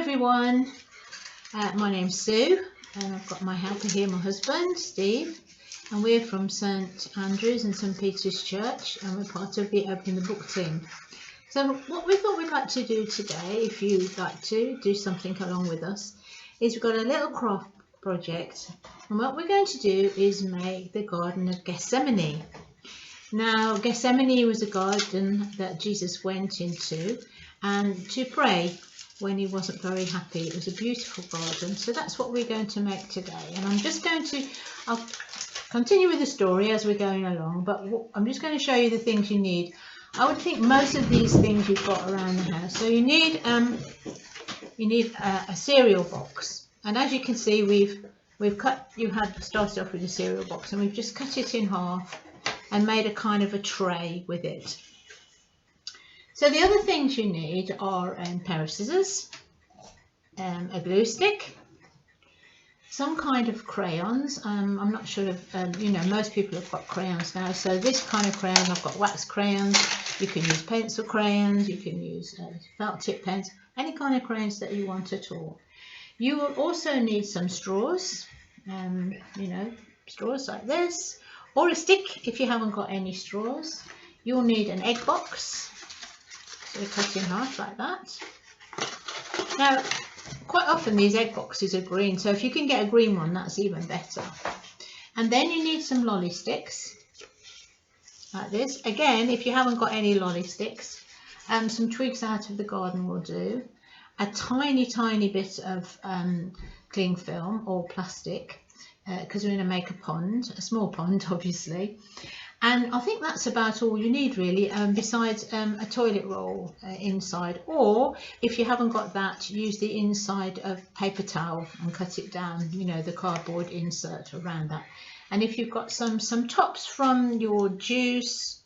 everyone, my name's Sue and I've got my helper here, my husband Steve, and we're from St Andrew's and St Peter's Church, and we're part of the Open the Book team. So what we thought we'd like to do today, if you'd like to do something along with us, is we've got a little craft project, and what we're going to do is make the Garden of Gethsemane. Now, Gethsemane was a garden that Jesus went into and to pray when he wasn't very happy. It was a beautiful garden, so that's what we're going to make today. And I'll continue with the story as we're going along, but I'm just going to show you the things you need. I would think most of these things you've got around the house. So you need a cereal box, and as you can see, you had started off with a cereal box, and we've just cut it in half and made a kind of a tray with it. So the other things you need are a pair of scissors, a glue stick, some kind of crayons. I'm not sure if, most people have got crayons now. So this kind of crayon, I've got wax crayons. You can use pencil crayons, you can use felt tip pens, any kind of crayons that you want at all. You will also need some straws, straws like this, or a stick if you haven't got any straws. You'll need an egg box. So cut in half like that. Now, quite often these egg boxes are green, so if you can get a green one, that's even better. And then you need some lolly sticks, like this. Again, if you haven't got any lolly sticks, some twigs out of the garden will do. A tiny bit of cling film or plastic, because we're going to make a small pond, obviously. And I think that's about all you need, really, besides a toilet roll inside. Or if you haven't got that, use the inside of paper towel and cut it down, the cardboard insert around that. And if you've got some tops from your juice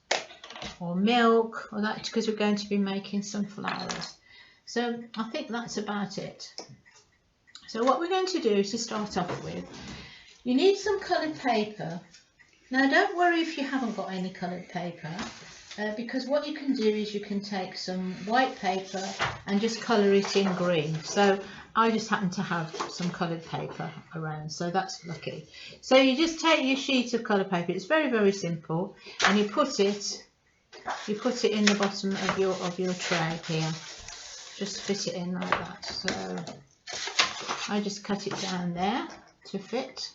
or milk or that, because we're going to be making some flowers. So I think that's about it. So what we're going to do to start off with, you need some coloured paper. Now, don't worry if you haven't got any coloured paper, because what you can do is you can take some white paper and just colour it in green. So I just happen to have some coloured paper around, so that's lucky. So you just take your sheet of coloured paper. It's very, very simple, and you put it in the bottom of your tray here. Just fit it in like that. So I just cut it down there to fit.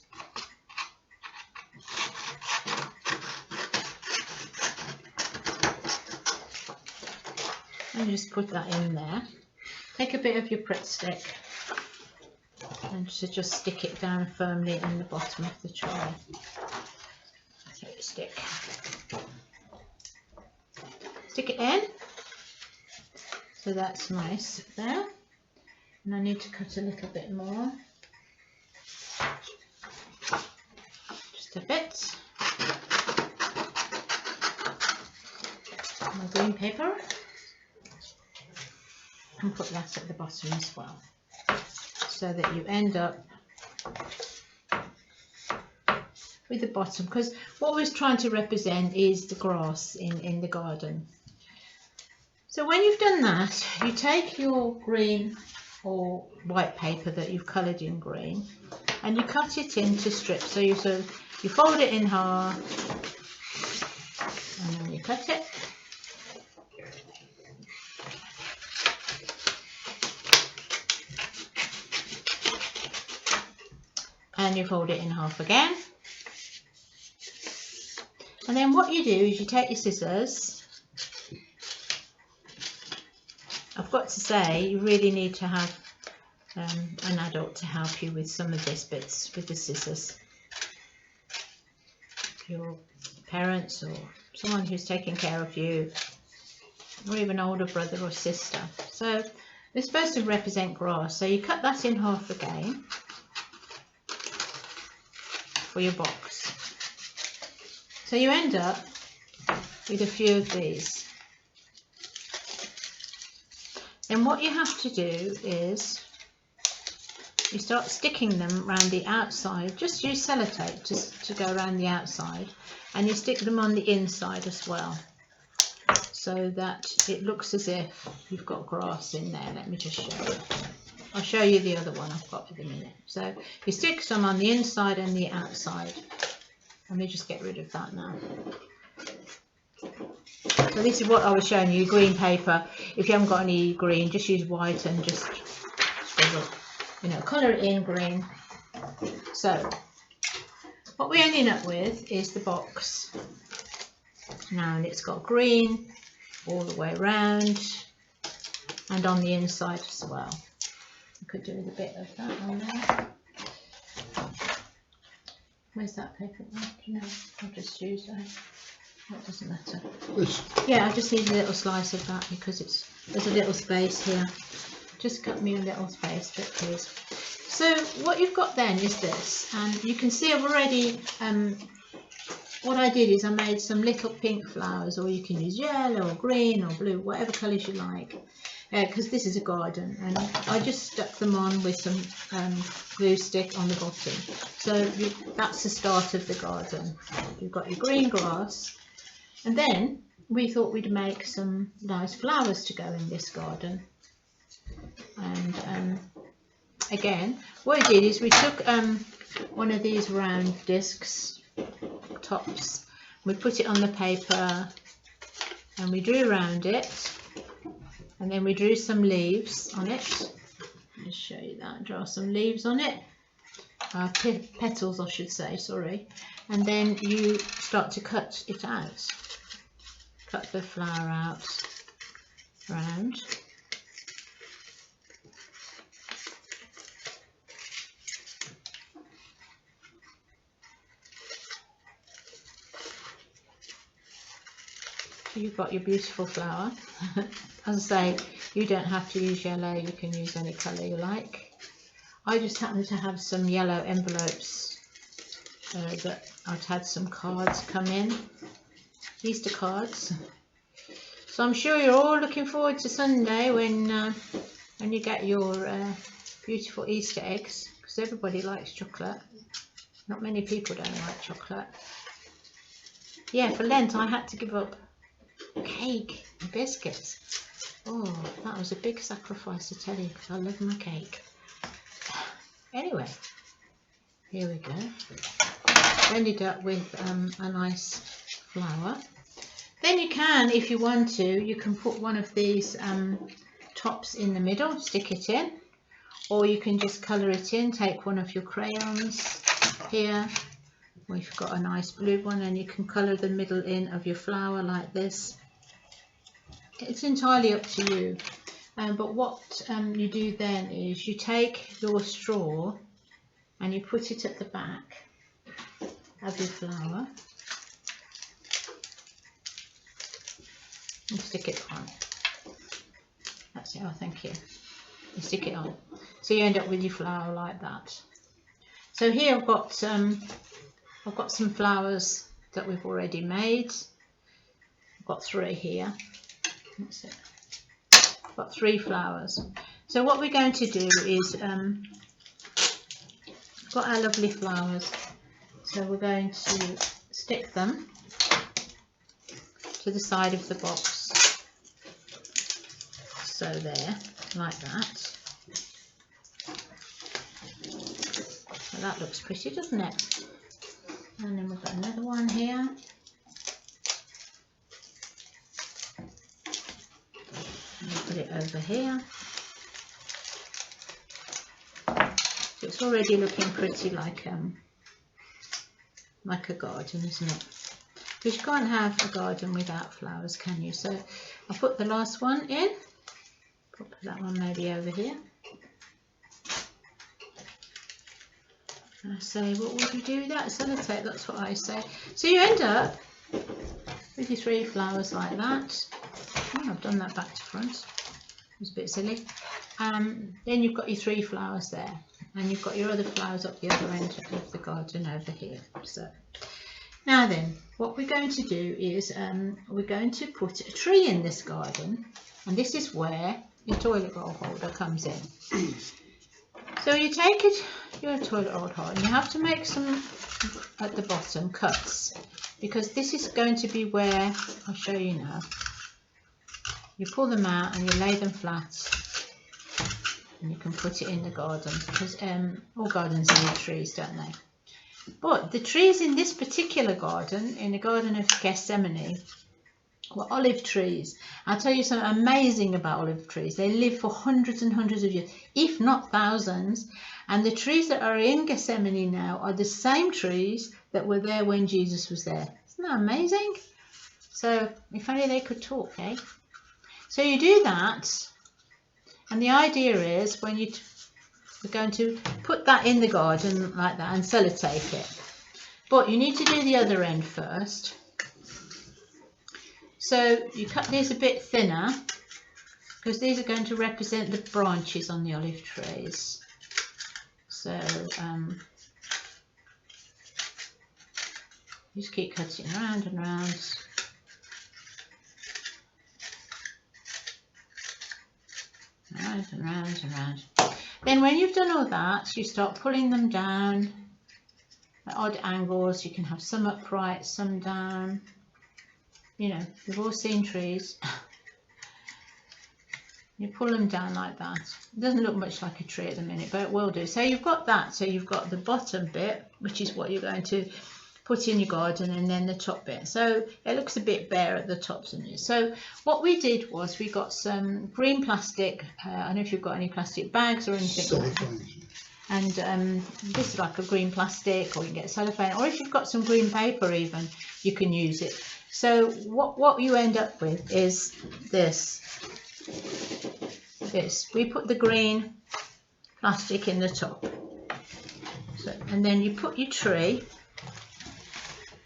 And just put that in there. Take a bit of your Pritt stick and just stick it down firmly in the bottom of the tray. Take a stick. Stick it in. So that's nice there. And I need to cut a little bit more. Just a bit. My green paper. And put that at the bottom as well, so that you end up with the bottom, because what we're trying to represent is the grass in the garden. So when you've done that, you take your green or white paper that you've coloured in green and you cut it into strips. So you fold it in half and then you cut it. And you fold it in half again. And then what you do is you take your scissors. I've got to say, you really need to have an adult to help you with some of these bits with the scissors. Your parents or someone who's taking care of you, or even older brother or sister. So they're supposed to represent grass. So you cut that in half again for your box. So you end up with a few of these. And what you have to do is you start sticking them around the outside. Just use sellotape to go around the outside, and you stick them on the inside as well, so that it looks as if you've got grass in there. Let me just show you. I'll show you the other one I've got in a minute. So you stick some on the inside and the outside. Let me just get rid of that now. So this is what I was showing you, green paper. If you haven't got any green, just use white and just scribble, you know, colour it in green. So what we're ending up with is the box. Now, and it's got green all the way around and on the inside as well. I could do with a bit of that on there. Where's that paper? You know, I'll just use that. That doesn't matter. Yeah, I just need a little slice of that because there's a little space here. Just cut me a little space, bit please. So what you've got then is this, and you can see I've already, what I did is I made some little pink flowers, or you can use yellow or green or blue, whatever colours you like, because this is a garden, and I just stuck them on with some glue stick on the bottom. So that's the start of the garden. You've got your green grass, and then we thought we'd make some nice flowers to go in this garden. And again, what I did is we took one of these round discs, tops, we put it on the paper and we drew around it, and then we drew some leaves on it. I'll show you that. Draw some leaves on it, petals I should say, sorry, and then you start to cut it out. Cut the flower out round. You've got your beautiful flower. As I say, you don't have to use yellow, you can use any colour you like. I just happen to have some yellow envelopes that I've had some cards come in, Easter cards. So I'm sure you're all looking forward to Sunday when you get your beautiful Easter eggs, because everybody likes chocolate. Not many people don't like chocolate. Yeah, for Lent I had to give up cake and biscuits. Oh, that was a big sacrifice, I tell you, because I love my cake. Anyway, here we go. Ended up with a nice flower. Then you can, if you want to, you can put one of these tops in the middle, stick it in, or you can just colour it in. Take one of your crayons here. We've got a nice blue one, and you can colour the middle in of your flower like this. It's entirely up to you, but what you do then is you take your straw and you put it at the back of your flower and stick it on. That's it. Oh, thank you. You stick it on, so you end up with your flower like that. So here I've got some flowers that we've already made. I've got 3 here. That's it. I've got 3 flowers. So what we're going to do is got our lovely flowers. So we're going to stick them to the side of the box. So there, like that. So that looks pretty, doesn't it? And then we've got another one here. And we'll put it over here. So it's already looking pretty like a garden, isn't it? Because you can't have a garden without flowers, can you? So I'll put the last one in. Put that one maybe over here. I say, what would you do with that? Sellotape, that's what I say. So you end up with your 3 flowers like that. Oh, I've done that back to front. It was a bit silly. Then you've got your 3 flowers there, and you've got your other flowers up the other end of the garden over here. So now then, what we're going to do is we're going to put a tree in this garden, and this is where your toilet roll holder comes in. So you take your toilet roll holder, and you have to make some at the bottom cuts, because this is going to be where, I'll show you now, you pull them out and you lay them flat and you can put it in the garden, because all gardens need trees, don't they? But the trees in this particular garden, in the Garden of Gethsemane, were olive trees. I'll tell you something amazing about olive trees. They live for hundreds and hundreds of years, if not thousands. And the trees that are in Gethsemane now are the same trees that were there when Jesus was there. Isn't that amazing? So if only they could talk, eh? So you do that, and the idea is when we're going to put that in the garden like that and sellotape it. But you need to do the other end first. So you cut these a bit thinner, because these are going to represent the branches on the olive trees. So just keep cutting round and round. Round and round and round. Then when you've done all that, you start pulling them down at odd angles. You can have some upright, some down. You know, we've all seen trees. You pull them down like that. It doesn't look much like a tree at the minute, but it will do. So you've got that. So you've got the bottom bit, which is what you're going to put in your garden, and then the top bit. So it looks a bit bare at the top, doesn't it? So what we did was we got some green plastic. I don't know if you've got any plastic bags or anything like that. And this is like a green plastic, or you can get cellophane, or if you've got some green paper even, you can use it. So what you end up with is this. We put the green plastic in the top. So, and then you put your tree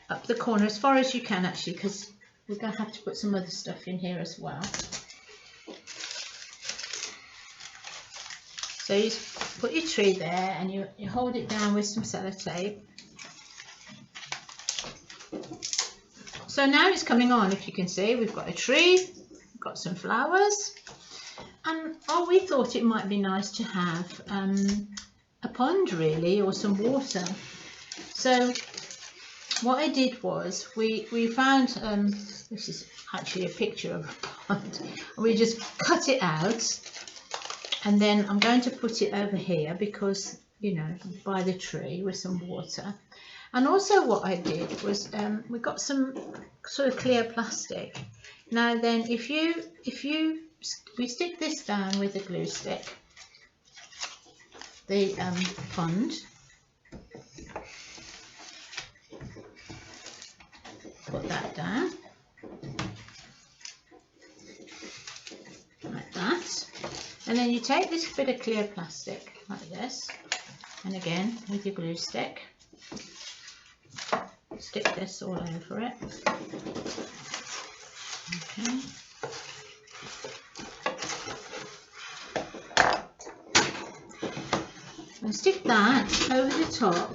up the corner as far as you can, actually, because we're going to have to put some other stuff in here as well. So you put your tree there, and you hold it down with some sellotape. So now it's coming on. If you can see, we've got a tree, we've got some flowers, and we thought it might be nice to have a pond, really, or some water. So what I did was we found this is actually a picture of a pond. We just cut it out, and then I'm going to put it over here, because, you know, by the tree with some water. And also what I did was we got some sort of clear plastic. Now then, we stick this down with a glue stick, the pond. Put that down like that, and then you take this bit of clear plastic like this, and again with your glue stick stick this all over it. Okay. And stick that over the top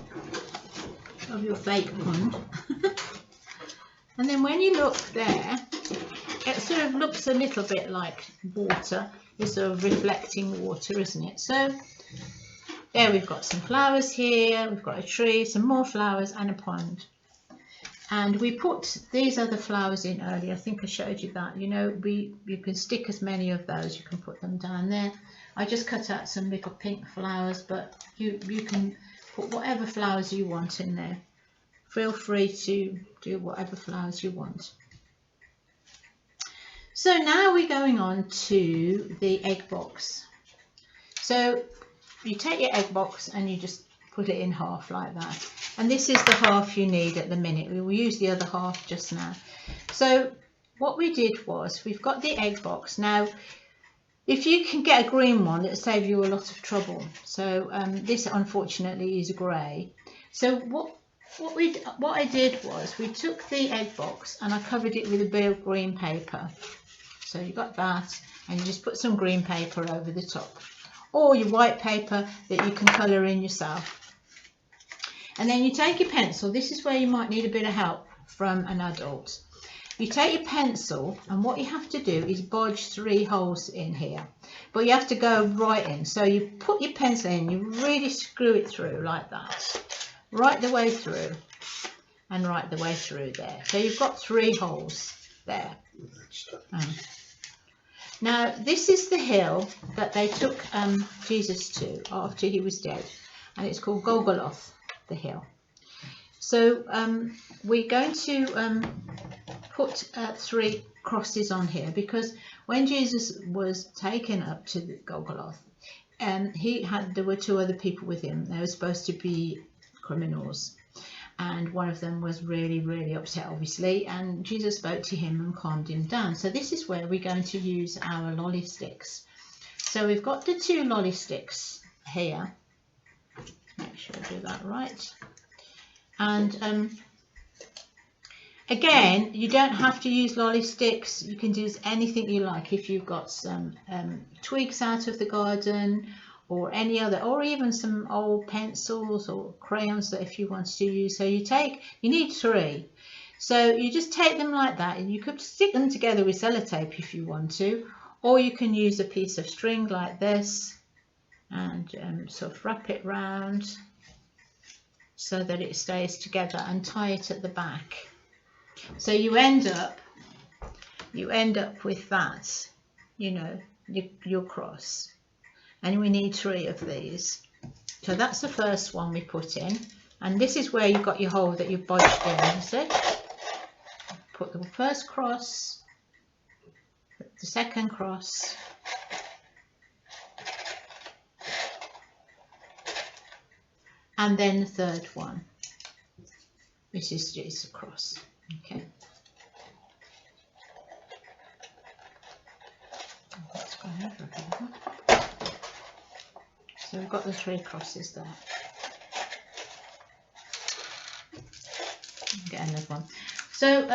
of your fake pond. And then when you look there, it sort of looks a little bit like water. It's sort of reflecting water, isn't it? So there we've got some flowers here, we've got a tree, some more flowers, and a pond. And we put these other flowers in earlier. I think I showed you that. You know, you can stick as many of those, you can put them down there. I just cut out some little pink flowers, but you can put whatever flowers you want in there. Feel free to do whatever flowers you want. So now we're going on to the egg box. So you take your egg box and you just put it in half like that. And this is the half you need at the minute. We will use the other half just now. So what we did was, we've got the egg box. Now, if you can get a green one, it'll save you a lot of trouble. So this unfortunately is grey. So what I did was, we took the egg box and I covered it with a bit of green paper. So you got that, and you just put some green paper over the top, or your white paper that you can colour in yourself. And then you take your pencil. This is where you might need a bit of help from an adult. You take your pencil, and what you have to do is bodge 3 holes in here, but you have to go right in. So you put your pencil in, you really screw it through like that, right the way through, and right the way through there. So you've got 3 holes there. Now this is the hill that they took Jesus to after he was dead, and it's called Golgotha, the hill. So we're going to put 3 crosses on here, because when Jesus was taken up to the Golgotha, there were 2 other people with him. They were supposed to be criminals, and one of them was really, really upset, obviously, and Jesus spoke to him and calmed him down. So this is where we're going to use our lolly sticks. So we've got the 2 lolly sticks here. Make sure I do that right. And again, you don't have to use lolly sticks. You can use anything you like. If you've got some twigs out of the garden, or any other, or even some old pencils or crayons that if you wanted to use. So you need 3. So you just take them like that, and you could stick them together with sellotape if you want to, or you can use a piece of string like this and sort of wrap it round so that it stays together, and tie it at the back. So you end up with that, you know, your cross. And we need 3 of these. So that's the first one we put in, and this is where you've got your hole that you've bodged in, you see. Put the first cross, the second cross, and then the 3rd one. This is Jesus' cross. Okay. Let's go over here. So we've got the 3 crosses there. Get another one. So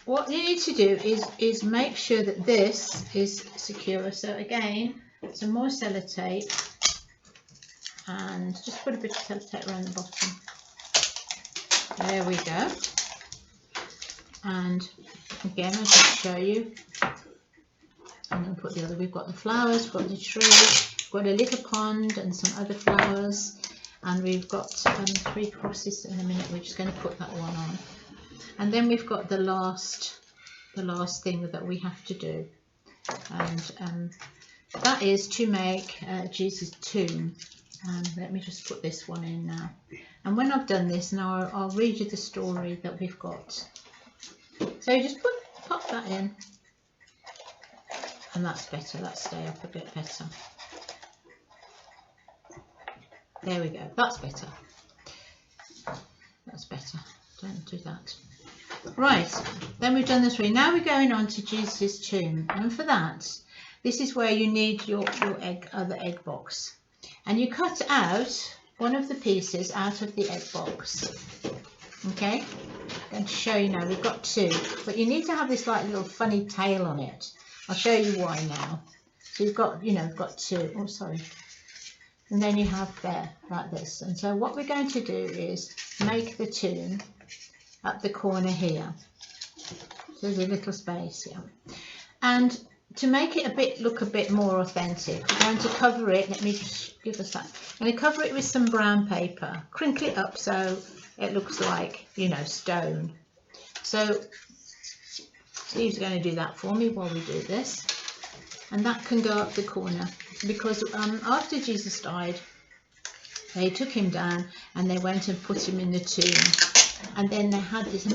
what you need to do is make sure that this is secure. So again, some more sellotape, and just put a bit of sellotape around the bottom. There we go. And again, I'll just show you. And then put the other. We've got the flowers, we've got the tree, we've got a little pond and some other flowers, and we've got 3 crosses. In a minute we're just going to put that one on, and then we've got the last thing that we have to do, and that is to make Jesus' tomb. And let me just put this one in now, and when I've done this now I'll read you the story that we've got. So you just pop that in, and that's better, that'll stay up a bit better. There we go, that's better. That's better, don't do that. Right, then we've done the 3. Now we're going on to Jesus' tomb, and for that, this is where you need your other egg box. And you cut out one of the pieces out of the egg box. Okay, I'm going to show you now. We've got 2, but you need to have this like little funny tail on it. I'll show you why now. So you've got, you know, got 2. Oh, sorry. And then you have there like this. And so what we're going to do is make the tomb at the corner here. So there's a little space here. And to make it look a bit more authentic, we're going to cover it. Let me just give us that. I'm going to cover it with some brown paper, crinkle it up so it looks like, you know, stone. So Steve's going to do that for me while we do this, and that can go up the corner, because after Jesus died, they took him down and they went and put him in the tomb, and then they had this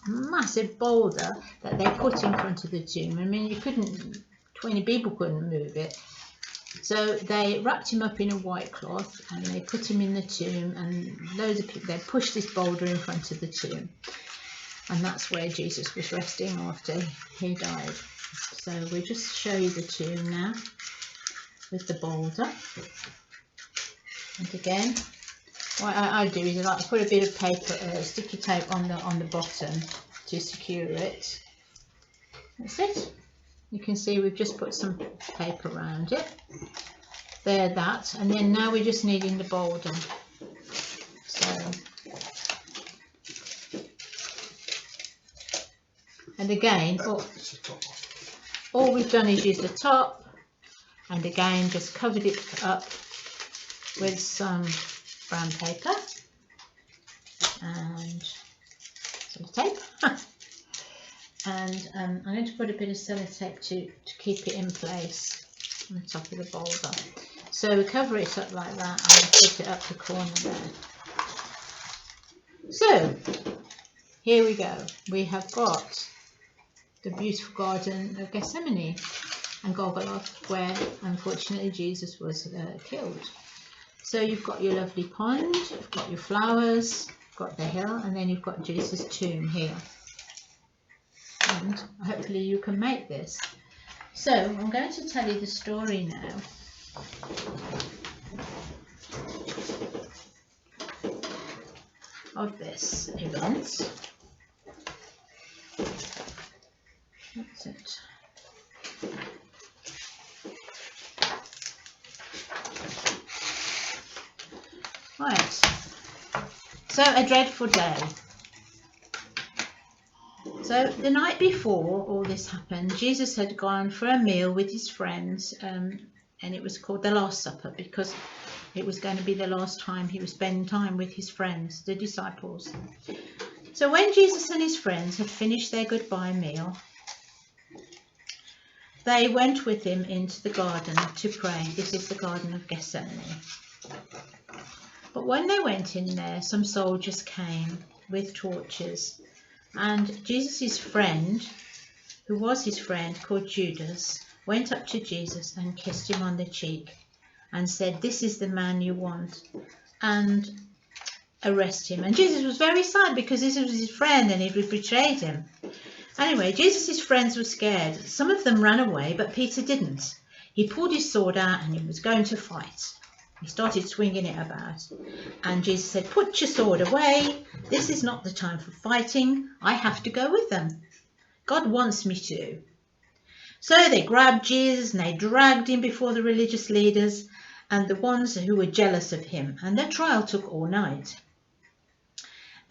massive boulder that they put in front of the tomb. I mean, 20 people couldn't move it. So they wrapped him up in a white cloth and they put him in the tomb, and loads of people, they pushed this boulder in front of the tomb, and that's where Jesus was resting after he died. So we'll just show you the tomb now with the boulder. And again, what I do is I like to put a bit of paper, sticky tape on the bottom to secure it. That's it. You can see we've just put some paper around it. There, that, and then now we're just needing the boulder. So, and again, all we've done is use the top, and again just covered it up with some brown paper and some tape. and I'm going to put a bit of sellotape to keep it in place on the top of the boulder. So we cover it up like that and put it up the corner there. So here we go. We have got the beautiful Garden of Gethsemane and Golgotha, where unfortunately Jesus was killed. So you've got your lovely pond, you've got your flowers, you've got the hill, and then you've got Jesus' tomb here. And hopefully you can make this. So I'm going to tell you the story now. Of this event. That's it. Right. So a dreadful day. So the night before all this happened, Jesus had gone for a meal with his friends, and it was called the Last Supper because it was going to be the last time he was spending time with his friends, the disciples. So when Jesus and his friends had finished their goodbye meal, they went with him into the garden to pray. This is the Garden of Gethsemane. But when they went in there, some soldiers came with torches, and Jesus' friend, who was his friend called Judas, went up to Jesus and kissed him on the cheek and said, "This is the man you want," and arrest him. And Jesus was very sad because this was his friend and he betrayed him. Anyway, Jesus' friends were scared. Some of them ran away, but Peter didn't. He pulled his sword out and he was going to fight. He started swinging it about. And Jesus said, "Put your sword away. This is not the time for fighting. I have to go with them. God wants me to." So they grabbed Jesus and they dragged him before the religious leaders and the ones who were jealous of him. And their trial took all night.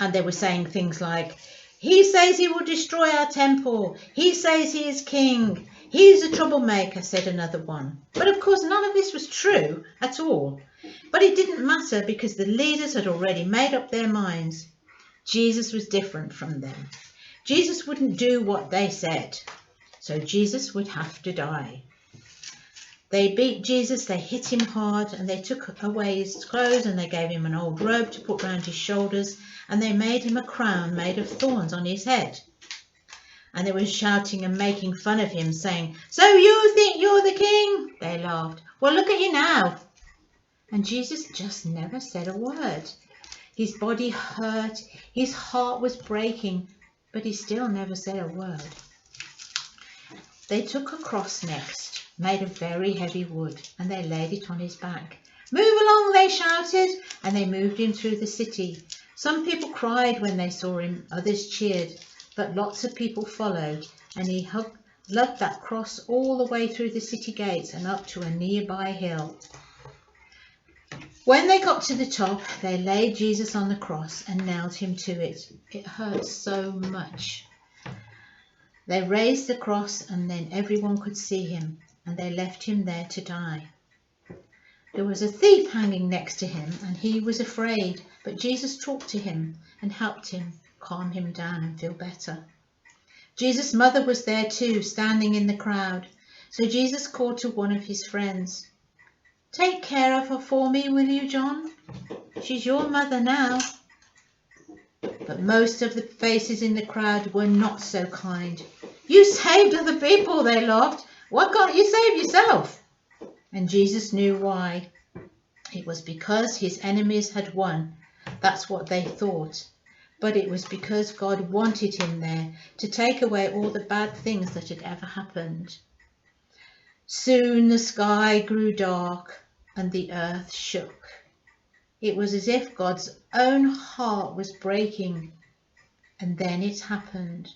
And they were saying things like, "He says he will destroy our temple. He says he is king. He's a troublemaker," said another one. But of course, none of this was true at all. But it didn't matter because the leaders had already made up their minds. Jesus was different from them. Jesus wouldn't do what they said. So Jesus would have to die. They beat Jesus, they hit him hard, and they took away his clothes and they gave him an old robe to put round his shoulders, and they made him a crown made of thorns on his head. And they were shouting and making fun of him, saying, "So you think you're the king?" They laughed. "Well, look at you now." And Jesus just never said a word. His body hurt, his heart was breaking, but he still never said a word. They took a cross next, made of very heavy wood, and they laid it on his back. "Move along," they shouted, and they moved him through the city. Some people cried when they saw him, others cheered, but lots of people followed, and he lugged that cross all the way through the city gates and up to a nearby hill. When they got to the top, they laid Jesus on the cross and nailed him to it. It hurt so much. They raised the cross and then everyone could see him, and they left him there to die. There was a thief hanging next to him, and he was afraid, but Jesus talked to him and helped him calm him down and feel better. Jesus' mother was there too, standing in the crowd. So Jesus called to one of his friends. "Take care of her for me, will you, John? She's your mother now." But most of the faces in the crowd were not so kind. "You saved other people," they laughed. "Why can't you save yourself?" And Jesus knew why. It was because his enemies had won. That's what they thought. But it was because God wanted him there to take away all the bad things that had ever happened. Soon the sky grew dark and the earth shook. It was as if God's own heart was breaking. And then it happened.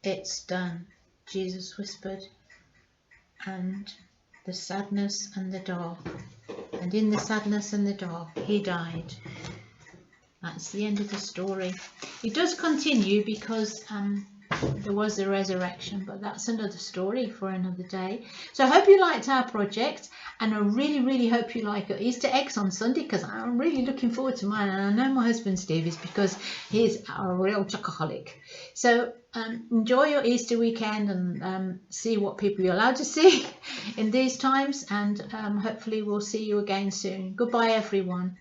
"It's done," Jesus whispered. And the sadness and the dark. And in the sadness and the dark, he died. That's the end of the story. It does continue because there was the resurrection, but that's another story for another day. So I hope you liked our project, and I really hope you like your Easter eggs on Sunday, because I'm really looking forward to mine, and I know my husband Steve is, because he's a real chocoholic. So enjoy your Easter weekend, and see what people you're allowed to see in these times, and hopefully we'll see you again soon. Goodbye everyone.